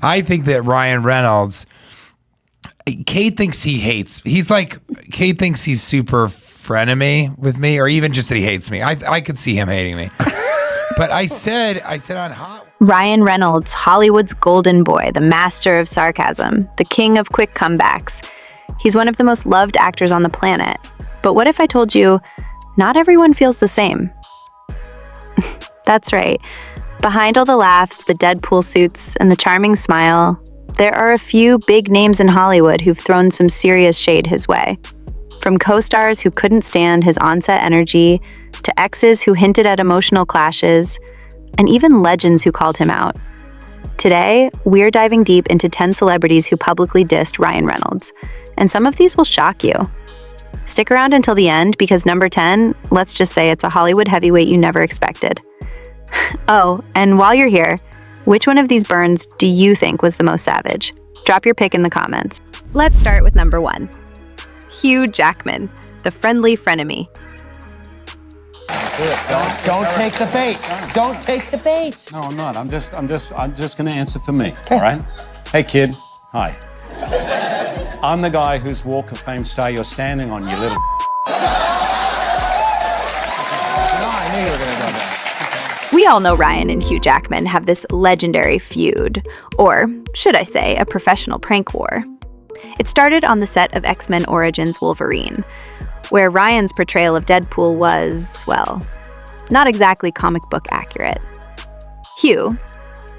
I think that Ryan Reynolds, Kate thinks Kate thinks he's super frenemy with me, or even just that he hates me. I could see him hating me. But I said on Hot... Ryan Reynolds, Hollywood's golden boy, the master of sarcasm, the king of quick comebacks. He's one of the most loved actors on the planet. But what if I told you, not everyone feels the same? That's right. Behind all the laughs, the Deadpool suits, and the charming smile, there are a few big names in Hollywood who've thrown some serious shade his way. From co-stars who couldn't stand his on-set energy, to exes who hinted at emotional clashes, and even legends who called him out. Today, we're diving deep into 10 celebrities who publicly dissed Ryan Reynolds, and some of these will shock you. Stick around until the end, because number 10, let's just say it's a Hollywood heavyweight you never expected. Oh, and while you're here, which one of these burns do you think was the most savage? Drop your pick in the comments. Let's start with number 1. Hugh Jackman, the friendly frenemy. Don't take the bait. Don't take the bait. No, I'm not. I'm just going to answer for me. All right? Hey, kid. Hi. I'm the guy whose Walk of Fame star you're standing on, you little... We all know Ryan and Hugh Jackman have this legendary feud, or should I say, a professional prank war. It started on the set of X-Men Origins Wolverine, where Ryan's portrayal of Deadpool was, well, not exactly comic book accurate. Hugh,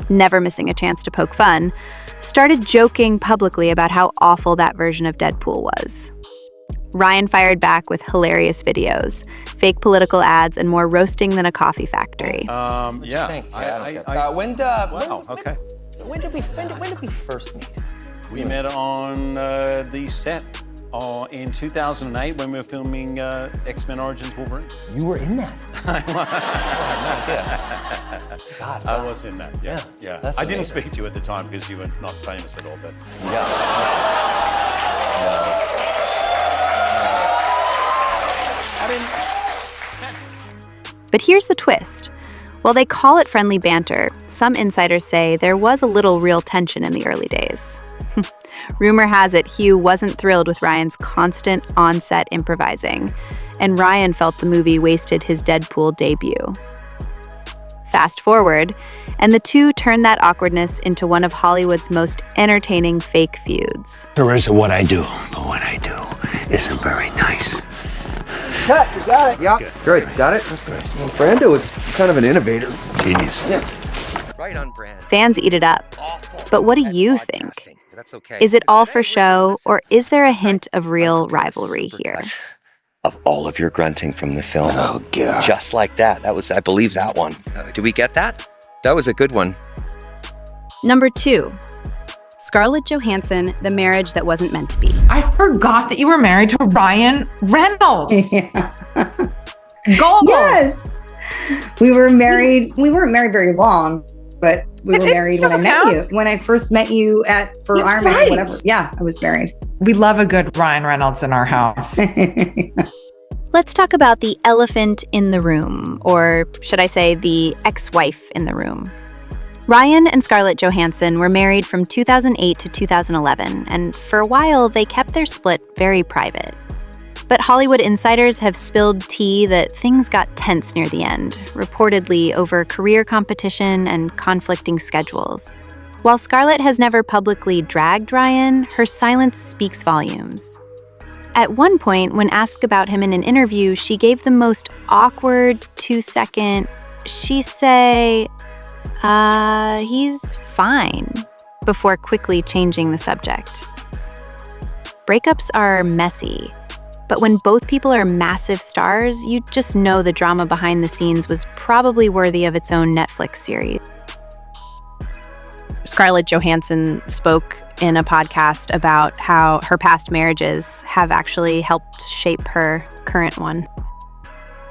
never missing a chance to poke fun, started joking publicly about how awful that version of Deadpool was. Ryan fired back with hilarious videos, fake political ads, and more roasting than a coffee factory. Yeah. When did we first meet? We met on the set in 2008 when we were filming X-Men Origins Wolverine. You were in that? I was in that, yeah. That's I didn't amazing. speak to you at the time because you were not famous at all, but... But here's the twist. While they call it friendly banter, some insiders say there was a little real tension in the early days. Rumor has it Hugh wasn't thrilled with Ryan's constant on-set improvising, and Ryan felt the movie wasted his Deadpool debut. Fast forward, and the two turned that awkwardness into one of Hollywood's most entertaining fake feuds. There is what I do, but what I do isn't very nice. Cut, you got it. Yeah, great, got it. That's great. Well, Brando was kind of an innovator. Genius. Yeah. Right on brand. Fans eat it up. But what do you think? That's okay. Is it all for show, or is there a hint of real rivalry here? Of all of your grunting from the film. Oh, God. Just like that. I believe that one. Do we get that? That was a good one. Number 2. Scarlett Johansson, the marriage that wasn't meant to be. I forgot that you were married to Ryan Reynolds. Goals. Yes. We were married. We weren't married very long, but we were married when I met you. When I first met you for Iron Man or whatever. Yeah, I was married. We love a good Ryan Reynolds in our house. Let's talk about the elephant in the room, or should I say the ex-wife in the room. Ryan and Scarlett Johansson were married from 2008 to 2011, and for a while they kept their split very private. But Hollywood insiders have spilled tea that things got tense near the end, reportedly over career competition and conflicting schedules. While Scarlett has never publicly dragged Ryan, her silence speaks volumes. At one point, when asked about him in an interview, she gave the most awkward 2-second, she say, he's fine, before quickly changing the subject. Breakups are messy, but when both people are massive stars, you just know the drama behind the scenes was probably worthy of its own Netflix series. Scarlett Johansson spoke in a podcast about how her past marriages have actually helped shape her current one.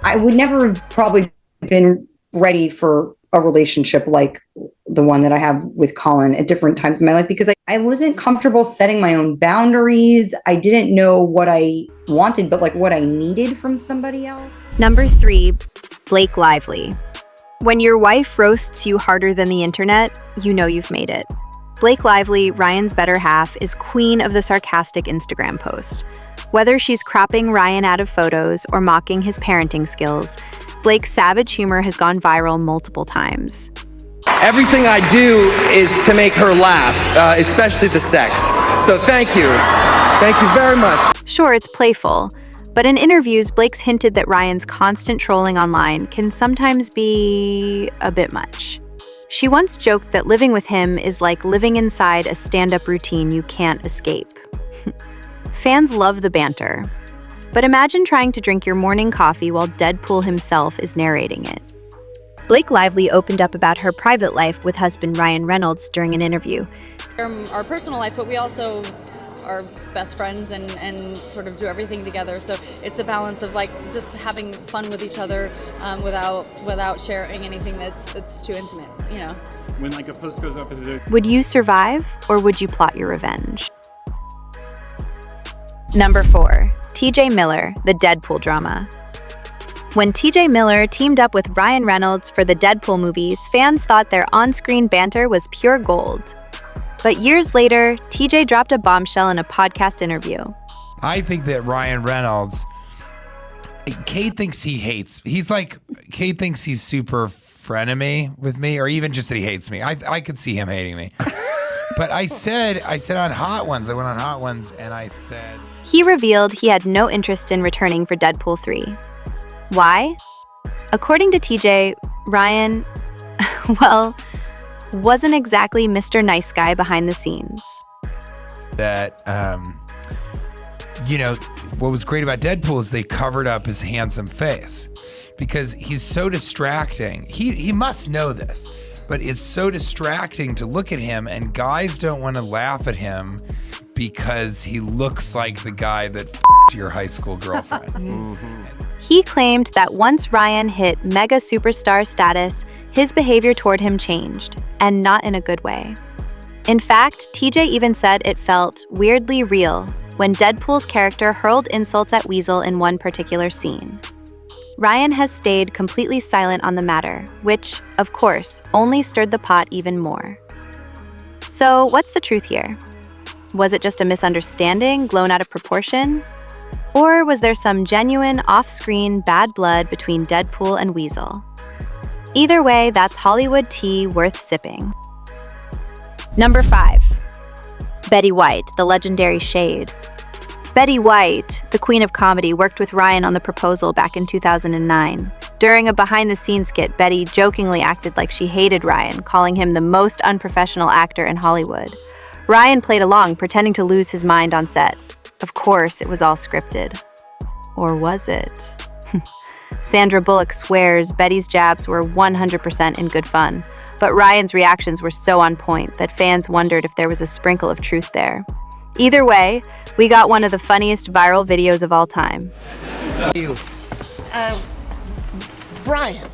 I would never have probably been ready for a relationship like the one that I have with Colin at different times in my life because I wasn't comfortable setting my own boundaries. I didn't know what I wanted, but like what I needed from somebody else. Number 3, Blake Lively. When your wife roasts you harder than the internet, you know you've made it. Blake Lively, Ryan's better half, is queen of the sarcastic Instagram post. Whether she's cropping Ryan out of photos or mocking his parenting skills, Blake's savage humor has gone viral multiple times. Everything I do is to make her laugh, especially the sex. So thank you. Thank you very much. Sure, it's playful, but in interviews, Blake's hinted that Ryan's constant trolling online can sometimes be a bit much. She once joked that living with him is like living inside a stand-up routine you can't escape. Fans love the banter, but imagine trying to drink your morning coffee while Deadpool himself is narrating it. Blake Lively opened up about her private life with husband Ryan Reynolds during an interview. Our personal life, but we also are best friends and sort of do everything together. So it's a balance of like just having fun with each other without sharing anything that's too intimate, you know. When like a post goes up, is it? Would you survive or would you plot your revenge? Number 4, TJ Miller, the Deadpool drama. When TJ Miller teamed up with Ryan Reynolds for the Deadpool movies, fans thought their on-screen banter was pure gold. But years later, TJ dropped a bombshell in a podcast interview. I think that Ryan Reynolds, Kate thinks Kate thinks he's super frenemy with me, or even just that he hates me. I could see him hating me. But I said on Hot Ones, I went on Hot Ones and I said... He revealed he had no interest in returning for Deadpool 3. Why? According to TJ, Ryan, well, wasn't exactly Mr. Nice Guy behind the scenes. That, what was great about Deadpool is they covered up his handsome face because he's so distracting. He must know this, but it's so distracting to look at him, and guys don't want to laugh at him because he looks like the guy that f***ed your high school girlfriend. He claimed that once Ryan hit mega superstar status, his behavior toward him changed, and not in a good way. In fact, TJ even said it felt weirdly real when Deadpool's character hurled insults at Weasel in one particular scene. Ryan has stayed completely silent on the matter, which, of course, only stirred the pot even more. So, what's the truth here? Was it just a misunderstanding blown out of proportion? Or was there some genuine off-screen bad blood between Deadpool and Weasel? Either way, that's Hollywood tea worth sipping. Number 5. Betty White, the legendary Shade. Betty White, the queen of comedy, worked with Ryan on The Proposal back in 2009. During a behind-the-scenes skit, Betty jokingly acted like she hated Ryan, calling him the most unprofessional actor in Hollywood. Ryan played along, pretending to lose his mind on set. Of course, it was all scripted. Or was it? Sandra Bullock swears Betty's jabs were 100% in good fun, but Ryan's reactions were so on point that fans wondered if there was a sprinkle of truth there. Either way, we got one of the funniest viral videos of all time. You. Brian.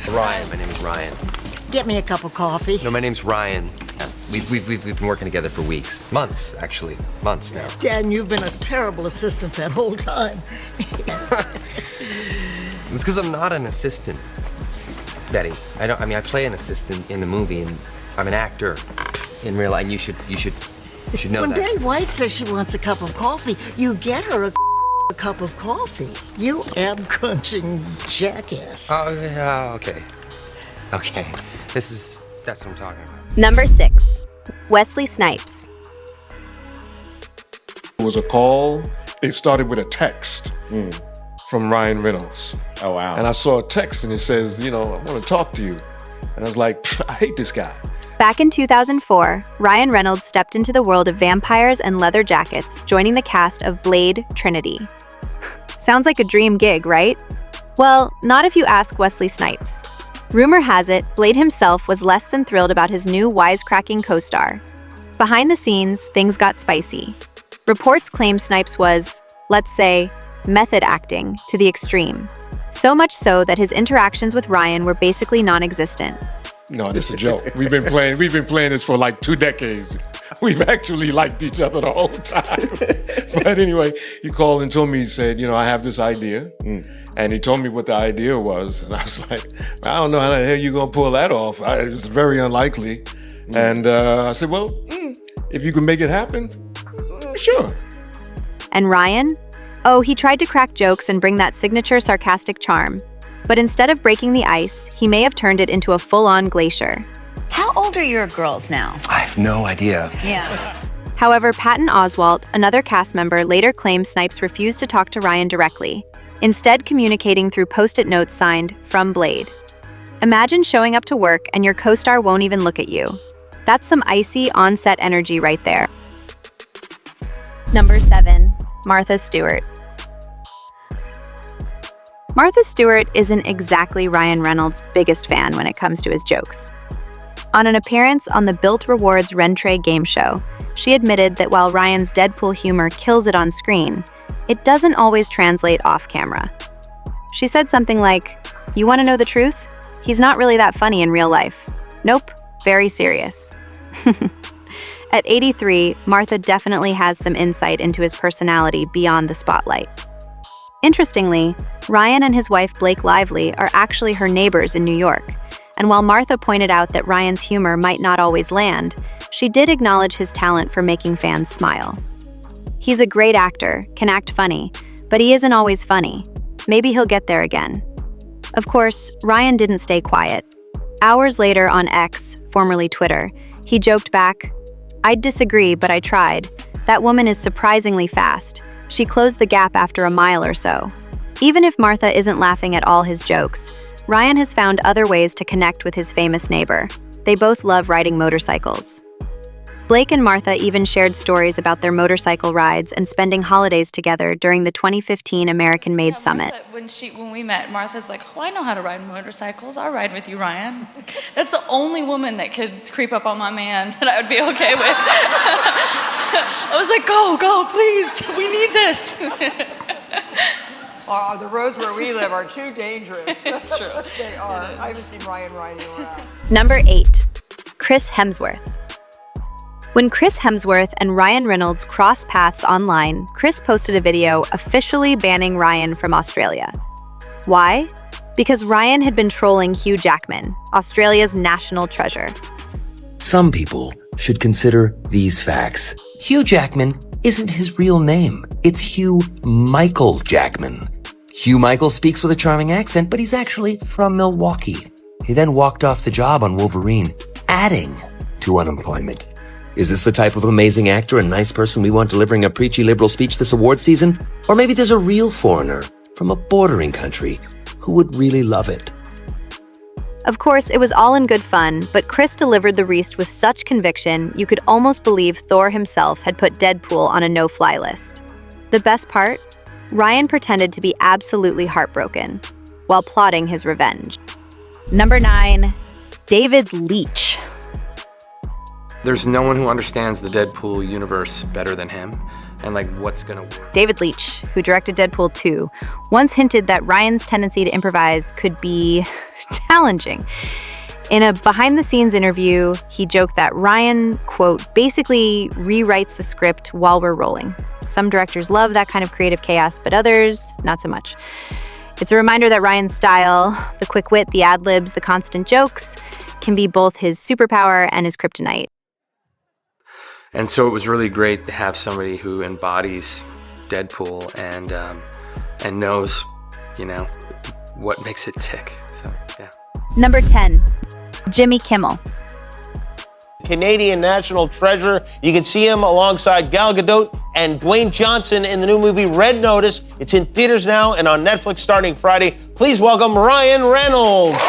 Ryan, my name is Ryan. Get me a cup of coffee. No, my name's Ryan. We've been working together for weeks. Months, actually. Months now. Dan, you've been a terrible assistant that whole time. It's because I'm not an assistant, Betty. I play an assistant in the movie, and I'm an actor in real life. And you should know When that. Betty White says she wants a cup of coffee, you get her a cup of coffee. You ab-crunching jackass. Oh, yeah, okay. Okay. That's what I'm talking about. Number 6. Wesley Snipes. It was a call. It started with a text from Ryan Reynolds. Oh, wow. And I saw a text and it says, I want to talk to you. And I was like, I hate this guy. Back in 2004, Ryan Reynolds stepped into the world of vampires and leather jackets, joining the cast of Blade Trinity. Sounds like a dream gig, right? Well, not if you ask Wesley Snipes. Rumor has it, Blade himself was less than thrilled about his new wisecracking co-star. Behind the scenes, things got spicy. Reports claim Snipes was, let's say, method acting to the extreme. So much so that his interactions with Ryan were basically non-existent. No, this is a joke. We've been playing this for like 2 decades. We've actually liked each other the whole time. But anyway, he called and told me, he said, I have this idea. And he told me what the idea was. And I was like, I don't know how the hell you're going to pull that off. It's very unlikely. And I said, well, if you can make it happen, sure. And Ryan? Oh, he tried to crack jokes and bring that signature sarcastic charm. But instead of breaking the ice, he may have turned it into a full-on glacier. How old are your girls now? I have no idea. Yeah. However, Patton Oswalt, another cast member, later claimed Snipes refused to talk to Ryan directly, instead communicating through Post-it notes signed, "From Blade." Imagine showing up to work and your co-star won't even look at you. That's some icy on-set energy right there. Number 7. Martha Stewart. Martha Stewart isn't exactly Ryan Reynolds' biggest fan when it comes to his jokes. On an appearance on the Built Rewards Rentrée game show, she admitted that while Ryan's Deadpool humor kills it on screen, it doesn't always translate off camera. She said something like, "You want to know the truth? He's not really that funny in real life. Nope, very serious." At 83, Martha definitely has some insight into his personality beyond the spotlight. Interestingly, Ryan and his wife Blake Lively are actually her neighbors in New York, and while Martha pointed out that Ryan's humor might not always land, she did acknowledge his talent for making fans smile. He's a great actor, can act funny, but he isn't always funny. Maybe he'll get there again. Of course, Ryan didn't stay quiet. Hours later on X, formerly Twitter, he joked back, "I'd disagree, but I tried. That woman is surprisingly fast. She closed the gap after a mile or so." Even if Martha isn't laughing at all his jokes, Ryan has found other ways to connect with his famous neighbor. They both love riding motorcycles. Blake and Martha even shared stories about their motorcycle rides and spending holidays together during the 2015 American-Made Summit. When we met, Martha's like, "Oh, I know how to ride motorcycles. I'll ride with you, Ryan." That's the only woman that could creep up on my man that I would be okay with. I was like, go, please. We need this. The roads where we live are too dangerous. That's true. They are. I haven't seen Ryan riding around. Number 8. Chris Hemsworth. When Chris Hemsworth and Ryan Reynolds crossed paths online, Chris posted a video officially banning Ryan from Australia. Why? Because Ryan had been trolling Hugh Jackman, Australia's national treasure. Some people should consider these facts. Hugh Jackman isn't his real name. It's Hugh Michael Jackman. Hugh Michael speaks with a charming accent, but he's actually from Milwaukee. He then walked off the job on Wolverine, adding to unemployment. Is this the type of amazing actor and nice person we want delivering a preachy liberal speech this award season? Or maybe there's a real foreigner from a bordering country who would really love it. Of course, it was all in good fun, but Chris delivered the Reist with such conviction you could almost believe Thor himself had put Deadpool on a no-fly list. The best part? Ryan pretended to be absolutely heartbroken while plotting his revenge. Number 9. David Leitch. There's no one who understands the Deadpool universe better than him, and what's gonna work. David Leitch, who directed Deadpool 2, once hinted that Ryan's tendency to improvise could be challenging. In a behind-the-scenes interview, he joked that Ryan, quote, basically rewrites the script while we're rolling. Some directors love that kind of creative chaos, but others, not so much. It's a reminder that Ryan's style, the quick wit, the ad-libs, the constant jokes, can be both his superpower and his kryptonite. And so it was really great to have somebody who embodies Deadpool and knows, what makes it tick. So, yeah. Number 10. Jimmy Kimmel. Canadian national treasure. You can see him alongside Gal Gadot and Dwayne Johnson in the new movie Red Notice. It's in theaters now and on Netflix starting Friday. Please welcome Ryan Reynolds.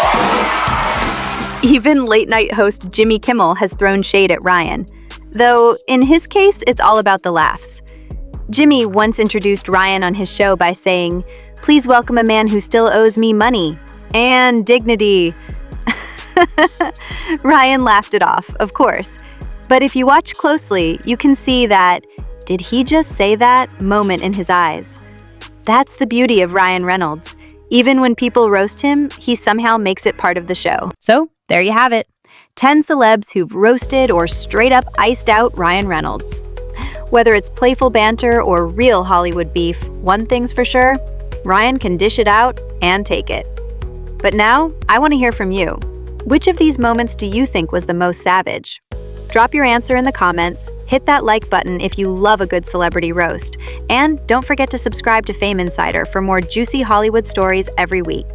Even late-night host Jimmy Kimmel has thrown shade at Ryan. Though, in his case, it's all about the laughs. Jimmy once introduced Ryan on his show by saying, "Please welcome a man who still owes me money and dignity." Ryan laughed it off, of course. But if you watch closely, you can see that, "Did he just say that?" moment in his eyes. That's the beauty of Ryan Reynolds. Even when people roast him, he somehow makes it part of the show. So, there you have it. 10 celebs who've roasted or straight up iced out Ryan Reynolds. Whether it's playful banter or real Hollywood beef, one thing's for sure, Ryan can dish it out and take it. But now, I want to hear from you. Which of these moments do you think was the most savage? Drop your answer in the comments, hit that like button if you love a good celebrity roast, and don't forget to subscribe to Fame Insider for more juicy Hollywood stories every week.